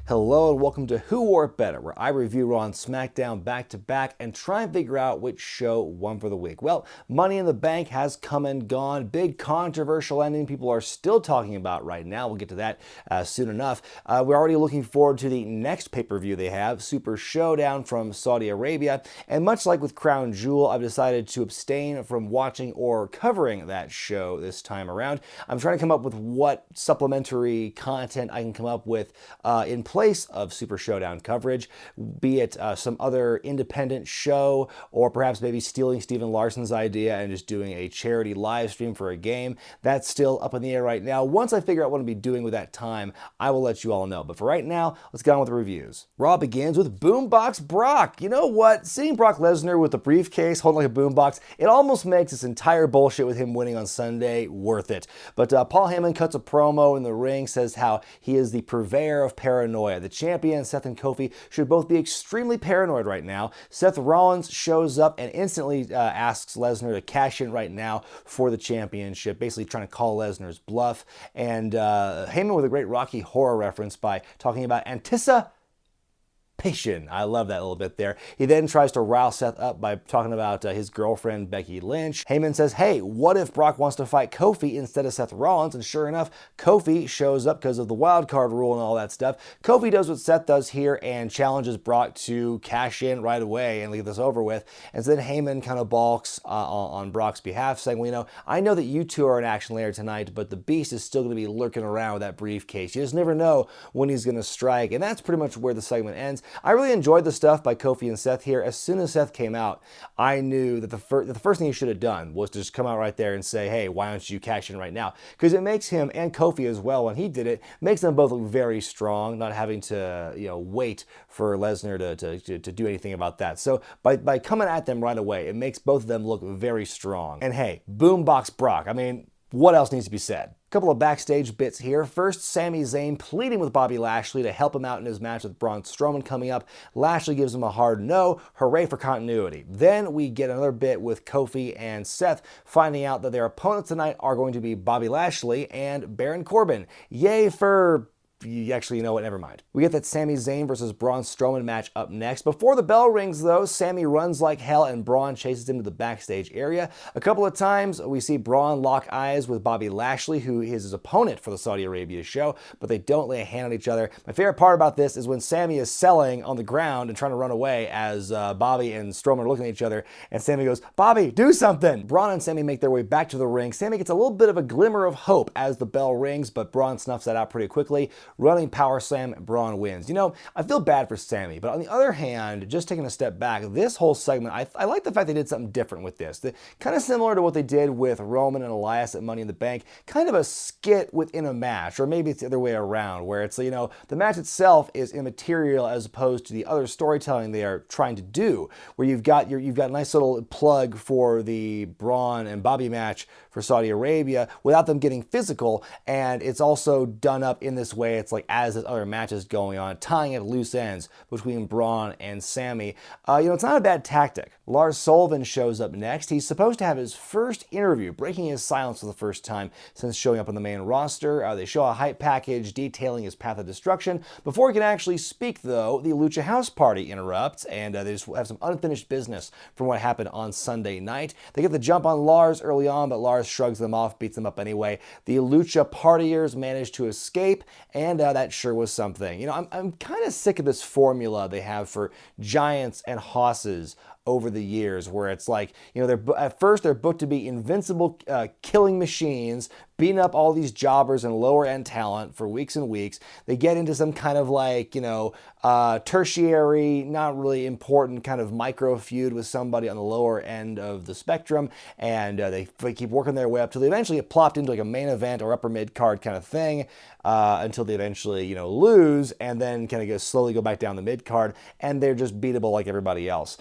Hello and welcome to Who Wore It Better, where I review Raw and SmackDown back to back and try and figure out which show won for the week. Well, Money in the Bank has come and gone. Big controversial ending people are still talking about right now. We'll get to that soon enough. We're already looking forward to the next pay-per-view they have, Super Showdown from Saudi Arabia. And much like with Crown Jewel, I've decided to abstain from watching or covering that show this time around. I'm trying to come up with what supplementary content I can come up with in place of Super Showdown coverage, be it some other independent show, or perhaps maybe stealing Steven Larson's idea and just doing a charity live stream for a game. That's still up in the air right now. Once I figure out what I'll be doing with that time, I will let you all know. But for right now, let's get on with the reviews. Raw begins with Boombox Brock. You know what? Seeing Brock Lesnar with the briefcase holding like a boombox, it almost makes this entire bullshit with him winning on Sunday worth it. But Paul Heyman cuts a promo in the ring, says how he is the purveyor of paranoia. The champion, Seth and Kofi, should both be extremely paranoid right now. Seth Rollins shows up and instantly asks Lesnar to cash in right now for the championship, basically trying to call Lesnar's bluff. And Heyman with a great Rocky Horror reference by talking about anticipation. I love that little bit there. He then tries to rile Seth up by talking about his girlfriend, Becky Lynch. Heyman says, hey, what if Brock wants to fight Kofi instead of Seth Rollins? And sure enough, Kofi shows up because of the wild card rule and all that stuff. Kofi does what Seth does here and challenges Brock to cash in right away and leave this over with. And so then Heyman kind of balks on Brock's behalf, saying, well, you know, I know that you two are in action later tonight, but the Beast is still going to be lurking around with that briefcase. You just never know when he's going to strike. And that's pretty much where the segment ends. I really enjoyed the stuff by Kofi and Seth here. As soon as Seth came out, I knew that the first thing he should have done was to just come out right there and say, hey, why don't you cash in right now? Because it makes him and Kofi as well, when he did it, makes them both look very strong, not having to wait for Lesnar to do anything about that. So by coming at them right away, it makes both of them look very strong. And hey, Boombox Brock, I mean, what else needs to be said? A couple of backstage bits here. First, Sami Zayn pleading with Bobby Lashley to help him out in his match with Braun Strowman coming up. Lashley gives him a hard no. Hooray for continuity. Then we get another bit with Kofi and Seth finding out that their opponents tonight are going to be Bobby Lashley and Baron Corbin. Yay for... Actually, you know what? Never mind. We get that Sami Zayn versus Braun Strowman match up next. Before the bell rings, though, Sami runs like hell and Braun chases him to the backstage area. A couple of times, we see Braun lock eyes with Bobby Lashley, who is his opponent for the Saudi Arabia show, but they don't lay a hand on each other. My favorite part about this is when Sami is selling on the ground and trying to run away as Bobby and Strowman are looking at each other, and Sami goes, Bobby, do something! Braun and Sami make their way back to the ring. Sami gets a little bit of a glimmer of hope as the bell rings, but Braun snuffs that out pretty quickly. Running power slam, Braun wins. You know, I feel bad for Sami, but on the other hand, just taking a step back, this whole segment, I like the fact they did something different with this. Kind of similar to what they did with Roman and Elias at Money in the Bank, kind of a skit within a match, or maybe it's the other way around, where it's, you know, the match itself is immaterial as opposed to the other storytelling they are trying to do, where you've got a nice little plug for the Braun and Bobby match for Saudi Arabia without them getting physical, and it's also done up in this way. It's like as this other match is going on, tying at loose ends between Braun and Sami. It's not a bad tactic. Lars Sullivan shows up next. He's supposed to have his first interview, breaking his silence for the first time since showing up on the main roster. They show a hype package detailing his path of destruction. Before he can actually speak, though, the Lucha House Party interrupts, and they just have some unfinished business from what happened on Sunday night. They get the jump on Lars early on, but Lars shrugs them off, beats them up anyway. The Lucha partiers manage to escape, and that sure was something. You know, I'm kind of sick of this formula they have for giants and hosses over the years, where it's like, you know, at first they're booked to be invincible killing machines, beating up all these jobbers and lower end talent for weeks and weeks. They get into some kind of like, tertiary, not really important kind of micro feud with somebody on the lower end of the spectrum, and they keep working their way up till they eventually get plopped into like a main event or upper mid card kind of thing, until they eventually, lose, and then kind of slowly go back down the mid card, and they're just beatable like everybody else.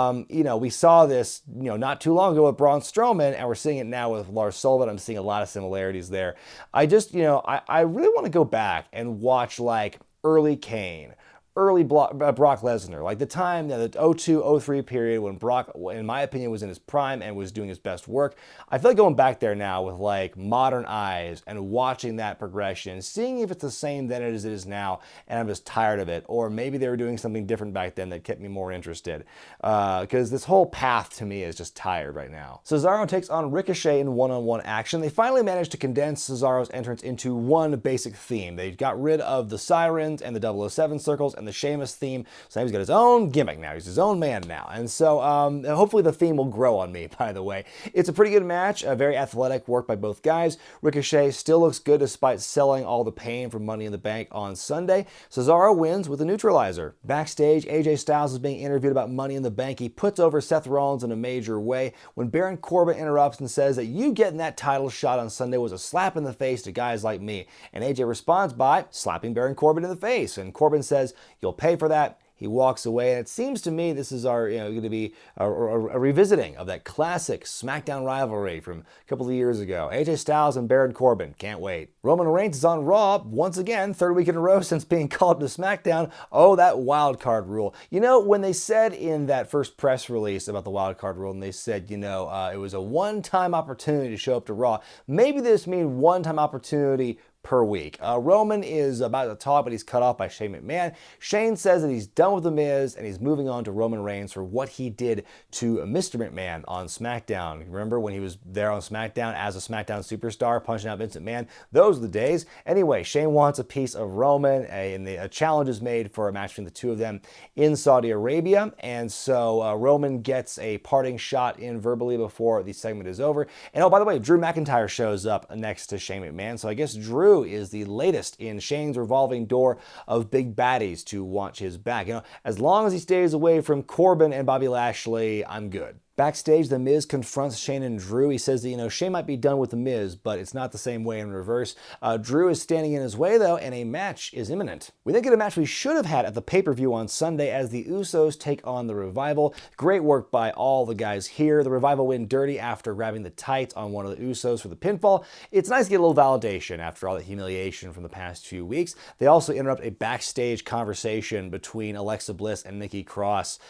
We saw this, not too long ago with Braun Strowman, and we're seeing it now with Lars Sullivan. I'm seeing a lot of similarities there. I just, I really want to go back and watch like early Kane, early Brock Lesnar, like the time, the 02-03 period when Brock, in my opinion, was in his prime and was doing his best work. I feel like going back there now with like modern eyes and watching that progression, seeing if it's the same then as it is now, and I'm just tired of it. Or maybe they were doing something different back then that kept me more interested. Because this whole path to me is just tired right now. Cesaro takes on Ricochet in one-on-one action. They finally managed to condense Cesaro's entrance into one basic theme. They got rid of the sirens and the 007 circles and the Sheamus theme, so now he's got his own gimmick now. He's his own man now. And so hopefully the theme will grow on me, by the way. It's a pretty good match, a very athletic work by both guys. Ricochet still looks good despite selling all the pain from Money in the Bank on Sunday. Cesaro wins with a neutralizer. Backstage, AJ Styles is being interviewed about Money in the Bank. He puts over Seth Rollins in a major way when Baron Corbin interrupts and says that you getting that title shot on Sunday was a slap in the face to guys like me. And AJ responds by slapping Baron Corbin in the face. And Corbin says, "You'll pay for that." He walks away, and it seems to me this is our, going to be a revisiting of that classic SmackDown rivalry from a couple of years ago. AJ Styles and Baron Corbin, can't wait. Roman Reigns is on Raw once again, third week in a row since being called to SmackDown. Oh, that wild card rule. You know, when they said in that first press release about the wild card rule, and they said, it was a one-time opportunity to show up to Raw. Maybe this means one-time opportunity per week. Roman is about to talk, but he's cut off by Shane McMahon. Shane says that he's done with The Miz and he's moving on to Roman Reigns for what he did to Mr. McMahon on SmackDown. Remember when he was there on SmackDown as a SmackDown superstar, punching out Vince McMahon? Those are the days. Anyway, Shane wants a piece of Roman, and a challenge is made for a match between the two of them in Saudi Arabia. And so Roman gets a parting shot in verbally before the segment is over. And oh, by the way, Drew McIntyre shows up next to Shane McMahon. So I guess Drew is the latest in Shane's revolving door of big baddies to watch his back. As long as he stays away from Corbin and Bobby Lashley, I'm good. Backstage, The Miz confronts Shane and Drew. He says that, Shane might be done with The Miz, but it's not the same way in reverse. Drew is standing in his way, though, and a match is imminent. We then get a match we should have had at the pay-per-view on Sunday as the Usos take on The Revival. Great work by all the guys here. The Revival win dirty after grabbing the tights on one of the Usos for the pinfall. It's nice to get a little validation after all the humiliation from the past few weeks. They also interrupt a backstage conversation between Alexa Bliss and Nikki Cross,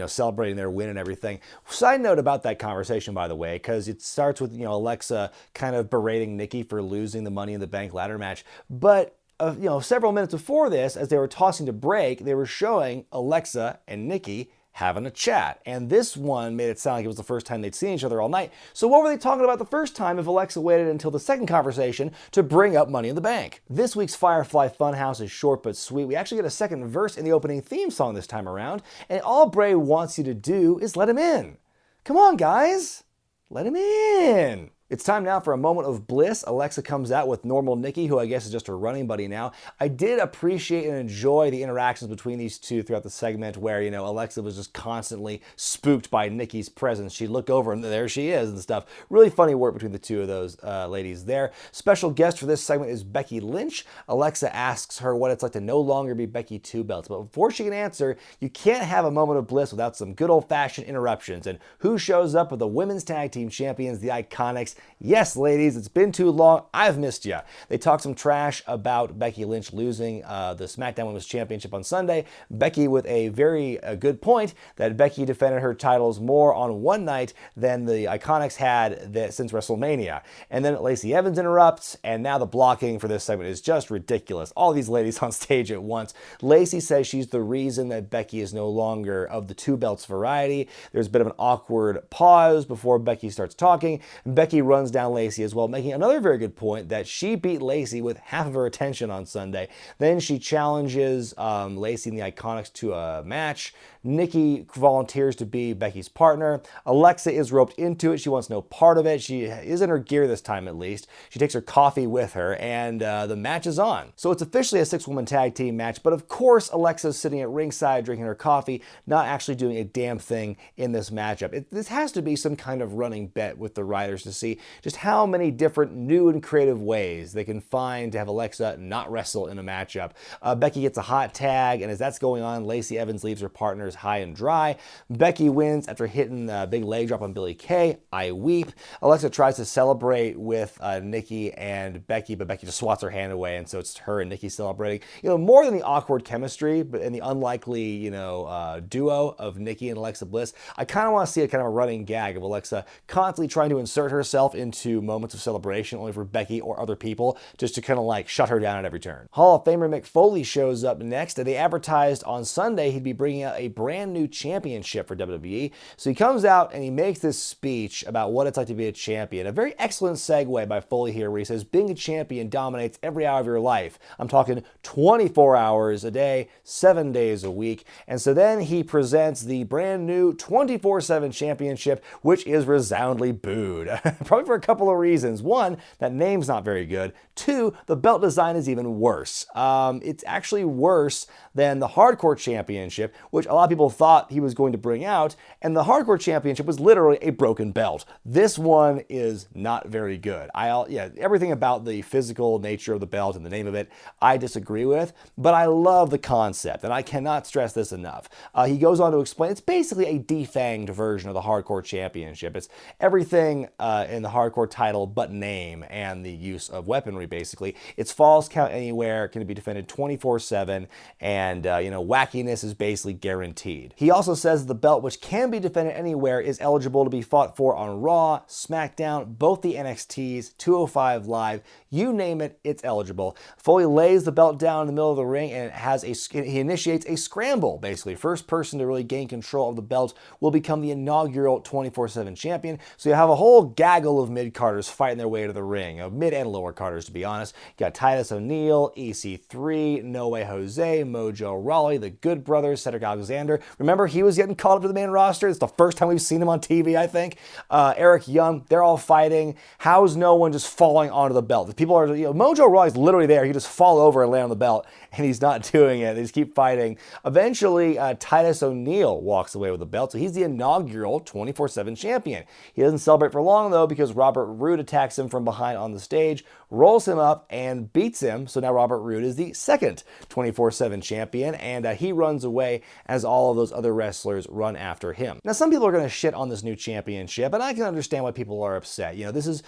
celebrating their win and everything. Side note about that conversation, by the way, because it starts with, Alexa kind of berating Nikki for losing the Money in the Bank ladder match. But, several minutes before this, as they were tossing to break, they were showing Alexa and Nikki having a chat. And this one made it sound like it was the first time they'd seen each other all night. So what were they talking about the first time if Alexa waited until the second conversation to bring up Money in the Bank? This week's Firefly Funhouse is short but sweet. We actually get a second verse in the opening theme song this time around, and all Bray wants you to do is let him in. Come on, guys. Let him in. It's time now for a moment of bliss. Alexa comes out with normal Nikki, who I guess is just her running buddy now. I did appreciate and enjoy the interactions between these two throughout the segment where, Alexa was just constantly spooked by Nikki's presence. She'd look over and there she is and stuff. Really funny work between the two of those ladies there. Special guest for this segment is Becky Lynch. Alexa asks her what it's like to no longer be Becky Two Belts. But before she can answer, you can't have a moment of bliss without some good old-fashioned interruptions. And who shows up with the women's tag team champions, the Iconics? Yes, ladies, it's been too long. I've missed you. They talked some trash about Becky Lynch losing the SmackDown Women's Championship on Sunday. Becky with a very good point that Becky defended her titles more on one night than the Iconics had since WrestleMania. And then Lacey Evans interrupts, and now the blocking for this segment is just ridiculous. All these ladies on stage at once. Lacey says she's the reason that Becky is no longer of the two belts variety. There's a bit of an awkward pause before Becky starts talking. Becky runs down Lacey as well, making another very good point that she beat Lacey with half of her attention on Sunday. Then she challenges Lacey and the Iconics to a match. Nikki volunteers to be Becky's partner. Alexa is roped into it. She wants no part of it. She is in her gear this time at least. She takes her coffee with her, and the match is on. So it's officially a 6-woman tag team match, but of course Alexa's sitting at ringside drinking her coffee, not actually doing a damn thing in this matchup. This has to be some kind of running bet with the writers to see just how many different new and creative ways they can find to have Alexa not wrestle in a matchup. Becky gets a hot tag, and as that's going on, Lacey Evans leaves her partner is high and dry. Becky wins after hitting a big leg drop on Billie Kay. I weep. Alexa tries to celebrate with Nikki and Becky, but Becky just swats her hand away, and so it's her and Nikki celebrating. More than the awkward chemistry, but in the unlikely, duo of Nikki and Alexa Bliss, I kind of want to see a kind of a running gag of Alexa constantly trying to insert herself into moments of celebration only for Becky or other people, just to kind of like shut her down at every turn. Hall of Famer Mick Foley shows up next, and they advertised on Sunday he'd be bringing out a brand new championship for WWE. So he comes out and he makes this speech about what it's like to be a champion. A very excellent segue by Foley here, where he says being a champion dominates every hour of your life. I'm talking 24 hours a day, 7 days a week. And so then he presents the brand new 24/7 championship, which is resoundingly booed. Probably for a couple of reasons. One, that name's not very good. Two, the belt design is even worse. It's actually worse than the Hardcore Championship, which a lot of people thought he was going to bring out. And the Hardcore Championship was literally a broken belt. This one is not very good. Everything about the physical nature of the belt and the name of it, I disagree with, but I love the concept, and I cannot stress this enough. He goes on to explain it's basically a defanged version of the Hardcore Championship. It's everything in the Hardcore title but name and the use of weaponry, basically. It's falls count anywhere, can be defended 24/7, and wackiness is basically guaranteed. He also says the belt, which can be defended anywhere, is eligible to be fought for on Raw, SmackDown, both the NXTs, 205 Live, you name it, it's eligible. Foley lays the belt down in the middle of the ring, and he initiates a scramble, basically. First person to really gain control of the belt will become the inaugural 24/7 champion. So you have a whole gaggle of mid-carders fighting their way to the ring, mid and lower carders, to be honest. You got Titus O'Neil, EC3, No Way Jose, Mojo Rawley, the Good Brothers, Cedric Alexander. Remember, he was getting called up to the main roster. It's the first time we've seen him on TV, I think. Eric Young, they're all fighting. How's no one just falling onto the belt? The people are, Mojo Rawley's literally there. He just fall over and land on the belt, and he's not doing it. They just keep fighting. Eventually, Titus O'Neil walks away with the belt, so he's the inaugural 24/7 champion. He doesn't celebrate for long, though, because Robert Roode attacks him from behind on the stage, rolls him up, and beats him. So now Robert Roode is the second 24/7 champion, and he runs away as all of those other wrestlers run after him. Now, some people are going to shit on this new championship, and I can understand why people are upset. This is,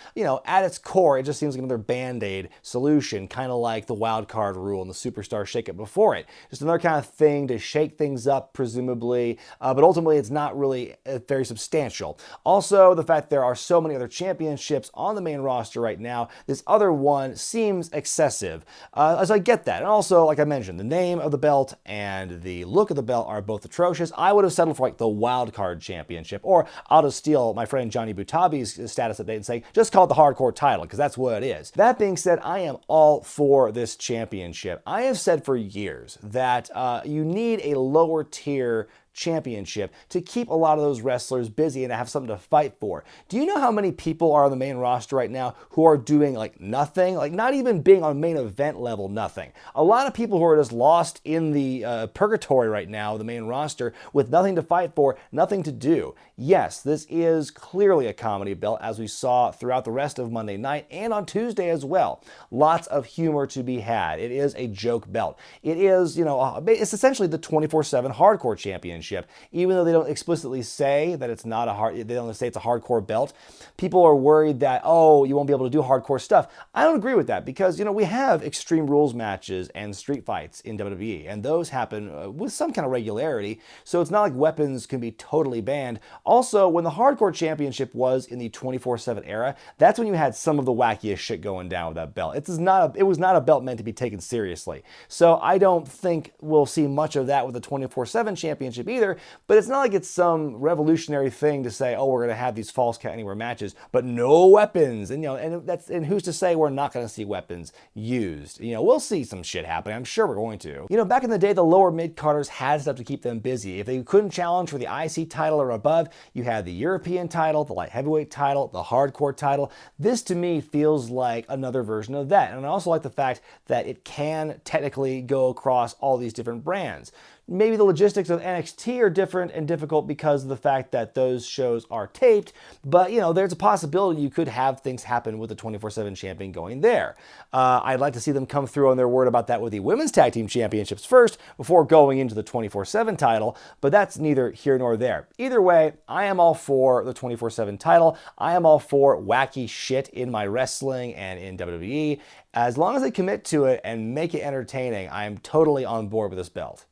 at its core, it just seems like another Band-Aid solution, kind of like the wild card rule and the Superstar Shake-Up before it. Just another kind of thing to shake things up, presumably, but ultimately it's not really very substantial. Also, the fact there are so many other championships on the main roster right now, this other one seems excessive. So I get that. And also, like I mentioned, the name of the belt and the look of the belt are both atrocious. I would have settled for like the wild card championship, or I'll just steal my friend Johnny Butabi's status update and say, just call it the hardcore title, because that's what it is. That being said, I am all for this championship. I have said for years that you need a lower tier championship to keep a lot of those wrestlers busy and to have something to fight for. Do you know how many people are on the main roster right now who are doing like nothing? Like not even being on main event level, nothing. A lot of people who are just lost in the purgatory right now, the main roster, with nothing to fight for, nothing to do. Yes, this is clearly a comedy belt, as we saw throughout the rest of Monday night and on Tuesday as well. Lots of humor to be had. It is a joke belt. It is, it's essentially the 24/7 hardcore championship. Even though they don't explicitly say that it's not they don't say it's a hardcore belt. People are worried that, you won't be able to do hardcore stuff. I don't agree with that, because, we have Extreme Rules matches and street fights in WWE, and those happen with some kind of regularity, so it's not like weapons can be totally banned. Also, when the hardcore championship was in the 24/7 era, that's when you had some of the wackiest shit going down with that belt. It was not a belt meant to be taken seriously. So I don't think we'll see much of that with the 24/7 championship either, but it's not like it's some revolutionary thing to say, we're going to have these falls count anywhere matches, but no weapons. And, and who's to say we're not going to see weapons used? We'll see some shit happening. I'm sure we're going to. Back in the day, the lower mid-carders had stuff to keep them busy. If they couldn't challenge for the IC title or above, you had the European title, the light heavyweight title, the hardcore title. This, to me, feels like another version of that. And I also like the fact that it can technically go across all these different brands. Maybe the logistics of NXT are different and difficult because of the fact that those shows are taped, but there's a possibility you could have things happen with the 24/7 champion going there. I'd like to see them come through on their word about that with the Women's Tag Team Championships first before going into the 24/7 title, but that's neither here nor there. Either way, I am all for the 24/7 title. I am all for wacky shit in my wrestling and in WWE. As long as they commit to it and make it entertaining, I am totally on board with this belt.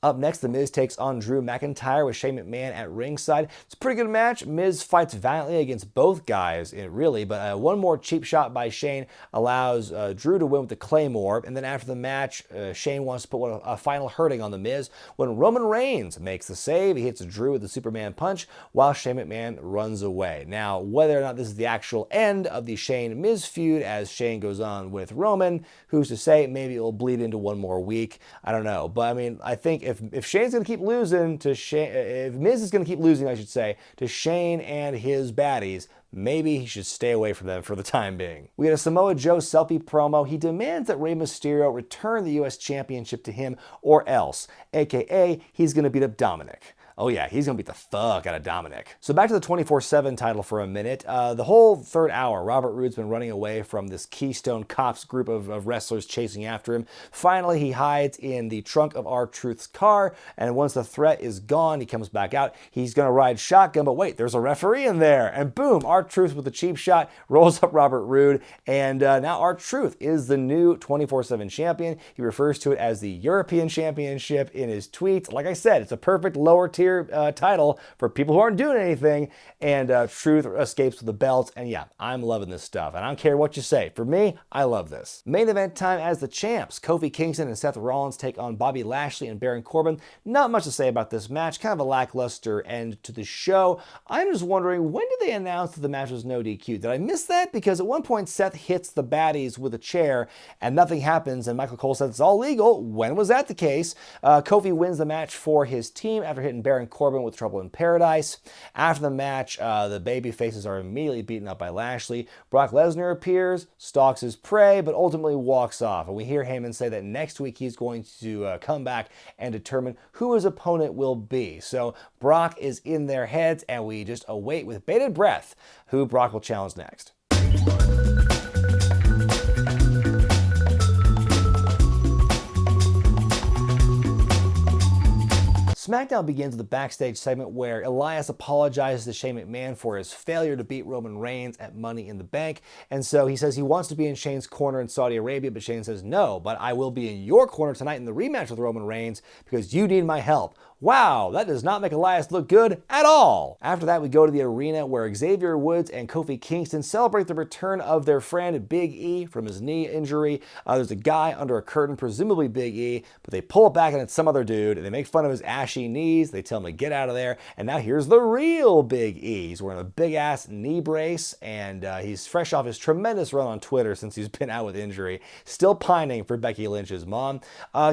Up next, The Miz takes on Drew McIntyre with Shane McMahon at ringside. It's a pretty good match. Miz fights valiantly against both guys, really, but one more cheap shot by Shane allows Drew to win with the Claymore. And then after the match, Shane wants to put a final hurting on The Miz when Roman Reigns makes the save. He hits Drew with the Superman punch while Shane McMahon runs away. Now, whether or not this is the actual end of the Shane-Miz feud as Shane goes on with Roman, who's to say? Maybe it will bleed into one more week. I don't know. But, I mean, I think if Shane's going to keep losing to Shane, if Miz is going to keep losing, I should say, to Shane and his baddies, maybe he should stay away from them for the time being. We get a Samoa Joe selfie promo. He demands that Rey Mysterio return the U.S. Championship to him or else, aka he's going to beat up Dominic. Oh yeah, he's going to beat the fuck out of Dominic. So back to the 24/7 title for a minute. The whole third hour, Robert Roode's been running away from this Keystone Cops group of wrestlers chasing after him. Finally, he hides in the trunk of R-Truth's car, and once the threat is gone, he comes back out. He's going to ride shotgun, but wait, there's a referee in there. And boom, R-Truth with a cheap shot rolls up Robert Roode, and now R-Truth is the new 24/7 champion. He refers to it as the European Championship in his tweets. Like I said, it's a perfect lower tier title for people who aren't doing anything, and Truth escapes with the belt, and yeah, I'm loving this stuff, and I don't care what you say. For me, I love this. Main event time as the champs. Kofi Kingston and Seth Rollins take on Bobby Lashley and Baron Corbin. Not much to say about this match, kind of a lackluster end to the show. I'm just wondering, when did they announce that the match was no DQ? Did I miss that? Because at one point, Seth hits the baddies with a chair, and nothing happens, and Michael Cole says it's all legal. When was that the case? Kofi wins the match for his team after hitting Baron Corbin with Trouble in Paradise. After the match, the baby faces are immediately beaten up by Lashley. Brock Lesnar appears, stalks his prey, but ultimately walks off. And we hear Heyman say that next week he's going to come back and determine who his opponent will be. So Brock is in their heads, and we just await with bated breath who Brock will challenge next. SmackDown begins with a backstage segment where Elias apologizes to Shane McMahon for his failure to beat Roman Reigns at Money in the Bank. And so he says he wants to be in Shane's corner in Saudi Arabia, but Shane says, no, but I will be in your corner tonight in the rematch with Roman Reigns because you need my help. Wow, that does not make Elias look good at all. After that, we go to the arena where Xavier Woods and Kofi Kingston celebrate the return of their friend Big E from his knee injury. There's a guy under a curtain, presumably Big E, but they pull it back and it's some other dude, and they make fun of his ashy knees. They tell him to get out of there, and now here's the real Big E. He's wearing a big-ass knee brace, and he's fresh off his tremendous run on Twitter since he's been out with injury, still pining for Becky Lynch's mom.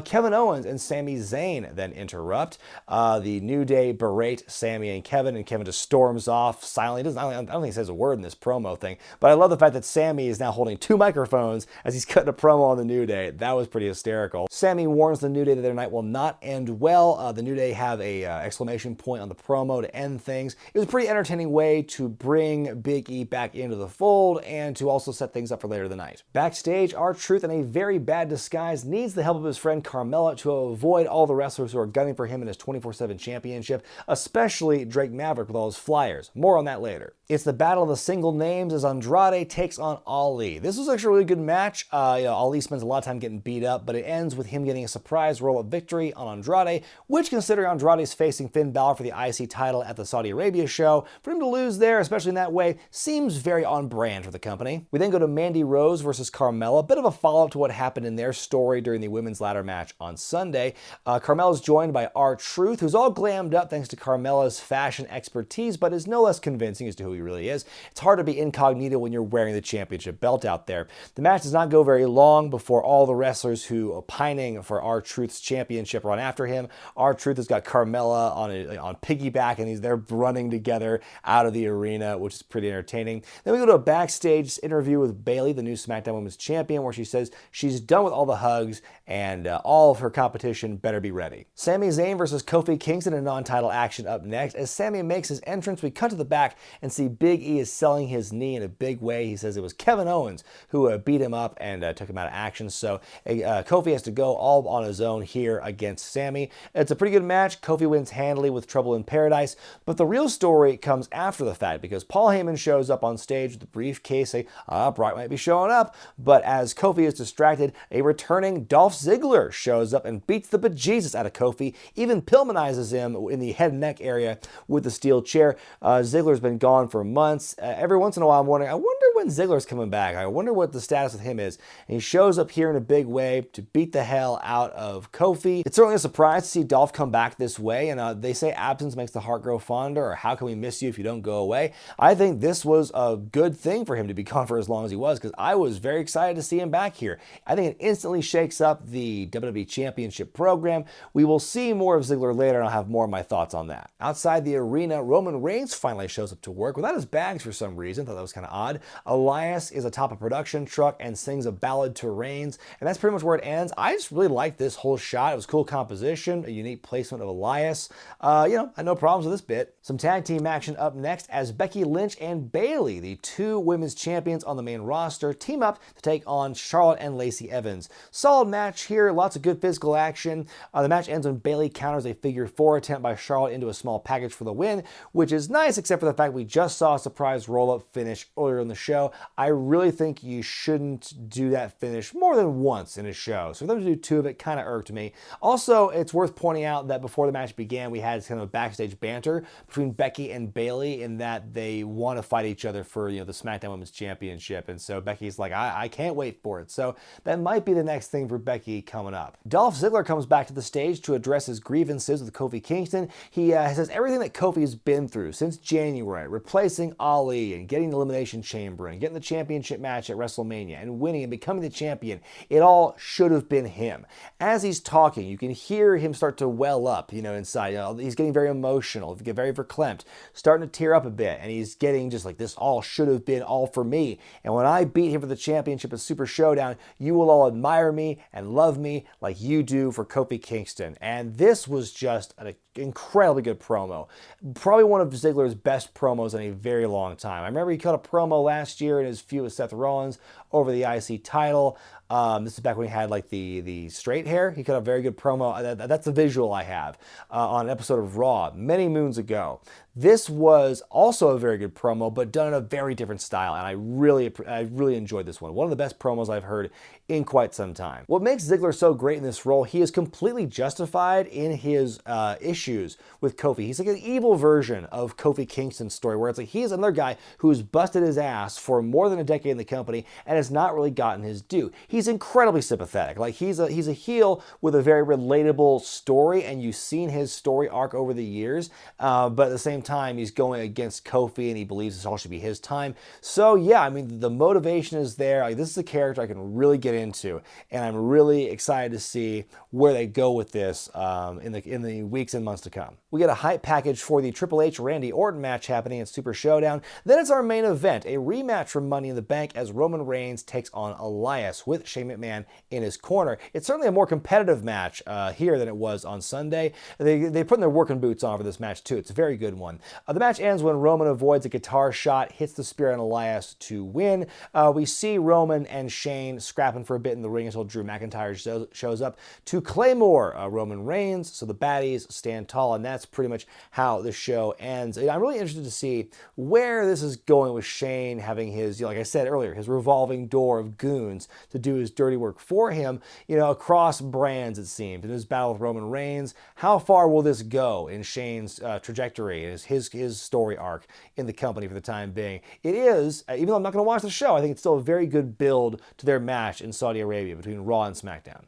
Kevin Owens and Sami Zayn then interrupt. The New Day berate Sami and Kevin just storms off silently. I don't think he says a word in this promo thing, but I love the fact that Sami is now holding two microphones as he's cutting a promo on the New Day. That was pretty hysterical. Sami warns the New Day that their night will not end well. The New Day have a exclamation point on the promo to end things. It was a pretty entertaining way to bring Big E back into the fold and to also set things up for later the night. Backstage, R-Truth in a very bad disguise needs the help of his friend Carmella to avoid all the wrestlers who are gunning for him in his 24/7 championship, especially Drake Maverick with all his flyers. More on that later. It's the battle of the single names as Andrade takes on Ali. This was actually a really good match. Ali spends a lot of time getting beat up, but it ends with him getting a surprise roll-up victory on Andrade, which, considering Andrade is facing Finn Balor for the IC title at the Saudi Arabia show, for him to lose there, especially in that way, seems very on brand for the company. We then go to Mandy Rose versus Carmella, a bit of a follow-up to what happened in their story during the women's ladder match on Sunday. Carmella's joined by R-Truth R-Truth, who's all glammed up thanks to Carmella's fashion expertise, but is no less convincing as to who he really is. It's hard to be incognito when you're wearing the championship belt out there. The match does not go very long before all the wrestlers who are pining for R-Truth's championship run after him. R-Truth has got Carmella on piggyback, and they're running together out of the arena, which is pretty entertaining. Then we go to a backstage interview with Bayley, the new SmackDown Women's Champion, where she says she's done with all the hugs and all of her competition better be ready. Sami Zayn versus Kofi Kingston in non-title action up next. As Sami makes his entrance, we cut to the back and see Big E is selling his knee in a big way. He says it was Kevin Owens who beat him up and took him out of action. So Kofi has to go all on his own here against Sami. It's a pretty good match. Kofi wins handily with Trouble in Paradise, but the real story comes after the fact because Paul Heyman shows up on stage with the briefcase saying, Brock might be showing up, but as Kofi is distracted, a returning Dolph Ziggler shows up and beats the bejesus out of Kofi, even Pillmanizes him in the head and neck area with the steel chair. Ziggler's been gone for months. Every once in a while I'm wondering, I wonder when Ziggler's coming back. I wonder what the status with him is. And he shows up here in a big way to beat the hell out of Kofi. It's certainly a surprise to see Dolph come back this way, and they say absence makes the heart grow fonder, or how can we miss you if you don't go away? I think this was a good thing for him to be gone for as long as he was, because I was very excited to see him back here. I think it instantly shakes up the WWE Championship program. We will see more of Ziggler later, and I'll have more of my thoughts on that. Outside the arena, Roman Reigns finally shows up to work without his bags for some reason. Thought that was kind of odd. Elias is atop a production truck and sings a ballad to Reigns, and that's pretty much where it ends. I just really liked this whole shot. It was cool composition, a unique placement of Elias. I had no problems with this bit. Some tag team action up next as Becky Lynch and Bayley, the two women's champions on the main roster, team up to take on Charlotte and Lacey Evans. Solid match here, lots of good physical action. The match ends when Bayley counters a figure 4 attempt by Charlotte into a small package for the win, which is nice except for the fact we just saw a surprise roll-up finish earlier in the show. I really think you shouldn't do that finish more than once in a show, so for them to do two of it kind of irked me. Also, it's worth pointing out that before the match began, we had kind of a backstage banter between Becky and Bayley in that they want to fight each other for the SmackDown Women's Championship, and so Becky's like, I can't wait for it. So that might be the next thing for Becky coming up. Dolph Ziggler comes back to the stage to address his grievances with Kofi Kingston. He says everything that Kofi's been through since January, replacing Ali and getting the Elimination Chamber and getting the championship match at WrestleMania and winning and becoming the champion, it all should have been him. As he's talking, you can hear him start to well up, inside. He's getting very emotional, very verklempt, starting to tear up a bit, and he's getting just like, this all should have been all for me. And when I beat him for the championship at Super Showdown, you will all admire me and love me like you do for Kofi Kingston. And this was just an incredibly good promo. Probably one of Ziggler's best promos in a very long time. I remember he cut a promo last year in his feud with Seth Rollins over the IC title. This is back when he had like the straight hair. He cut a very good promo. That's a visual I have on an episode of Raw many moons ago. This was also a very good promo, but done in a very different style, and I really enjoyed this one. One of the best promos I've heard in quite some time. What makes Ziggler so great in this role, he is completely justified in his issues with Kofi. He's like an evil version of Kofi Kingston's story, where it's like he's another guy who's busted his ass for more than a decade in the company and has not really gotten his due. He's incredibly sympathetic. Like he's a heel with a very relatable story, and you've seen his story arc over the years, but at the same time he's going against Kofi and he believes this all should be his time. So yeah, I mean, the motivation is there. Like, this is a character I can really get into, and I'm really excited to see where they go with this in the weeks and months to come. We get a hype package for the Triple H Randy Orton match happening at Super Showdown. Then it's our main event, a rematch from Money in the Bank as Roman Reigns takes on Elias with Shane McMahon in his corner. It's certainly a more competitive match here than it was on Sunday. They put in their working boots on for this match too. It's a very good one. The match ends when Roman avoids a guitar shot, hits the spear on Elias to win. We see Roman and Shane scrapping for a bit in the ring until Drew McIntyre shows up to claymore Roman Reigns, so the baddies stand tall, and that's pretty much how the show ends. And I'm really interested to see where this is going with Shane having his, like I said earlier, his revolving door of goons to do his dirty work for him, across brands, it seems, in his battle with Roman Reigns. How far will this go in Shane's trajectory, his story arc in the company for the time being? It is, even though I'm not going to watch the show, I think it's still a very good build to their match in Saudi Arabia between Raw and SmackDown.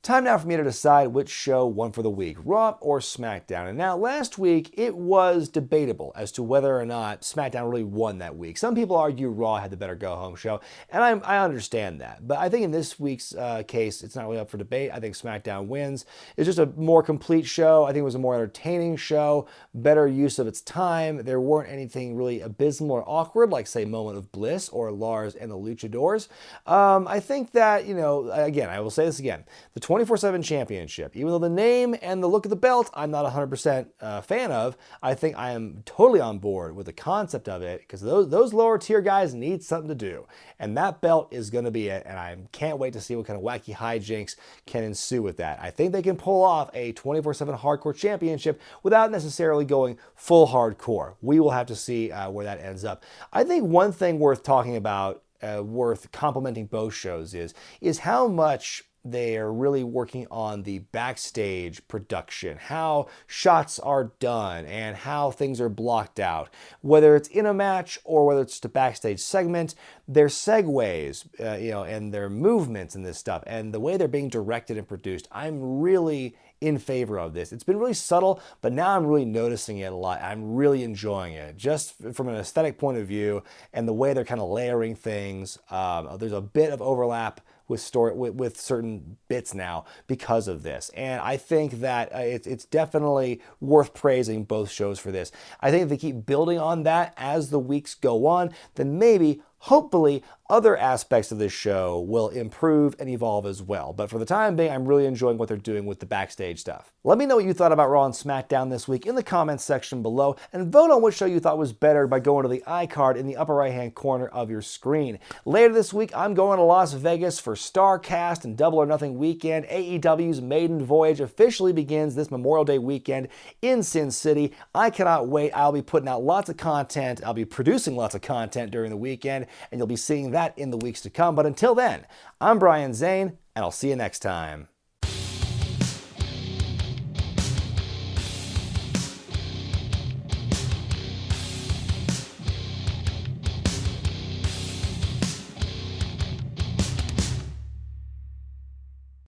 Time now for me to decide which show won for the week, Raw or SmackDown. And now, last week, it was debatable as to whether or not SmackDown really won that week. Some people argue Raw had the better go-home show, and I understand that. But I think in this week's case, it's not really up for debate. I think SmackDown wins. It's just a more complete show. I think it was a more entertaining show, better use of its time. There weren't anything really abysmal or awkward, like, say, Moment of Bliss or Lars and the Luchadors. I think that, again, I will say this again, the 24/7 championship, even though the name and the look of the belt I'm not 100% fan of, I think I am totally on board with the concept of it, because those lower tier guys need something to do, and that belt is going to be it, and I can't wait to see what kind of wacky hijinks can ensue with that. I think they can pull off a 24/7 hardcore championship without necessarily going full hardcore. We will have to see where that ends up. I think one thing worth talking about, worth complimenting both shows is how much they are really working on the backstage production, how shots are done and how things are blocked out. Whether it's in a match or whether it's just a backstage segment, their segues, and their movements and this stuff, and the way they're being directed and produced, I'm really in favor of this. It's been really subtle, but now I'm really noticing it a lot. I'm really enjoying it, just from an aesthetic point of view, and the way they're kind of layering things. There's a bit of overlap with certain bits now because of this, and I think that it's definitely worth praising both shows for this. I think if they keep building on that as the weeks go on, then maybe, hopefully, other aspects of this show will improve and evolve as well. But for the time being, I'm really enjoying what they're doing with the backstage stuff. Let me know what you thought about Raw and SmackDown this week in the comments section below, and vote on which show you thought was better by going to the iCard in the upper right-hand corner of your screen. Later this week, I'm going to Las Vegas for StarCast and Double or Nothing weekend. AEW's maiden voyage officially begins this Memorial Day weekend in Sin City. I cannot wait. I'll be putting out lots of content. I'll be producing lots of content during the weekend, and you'll be seeing that in the weeks to come. But until then, I'm Brian Zayn, and I'll see you next time.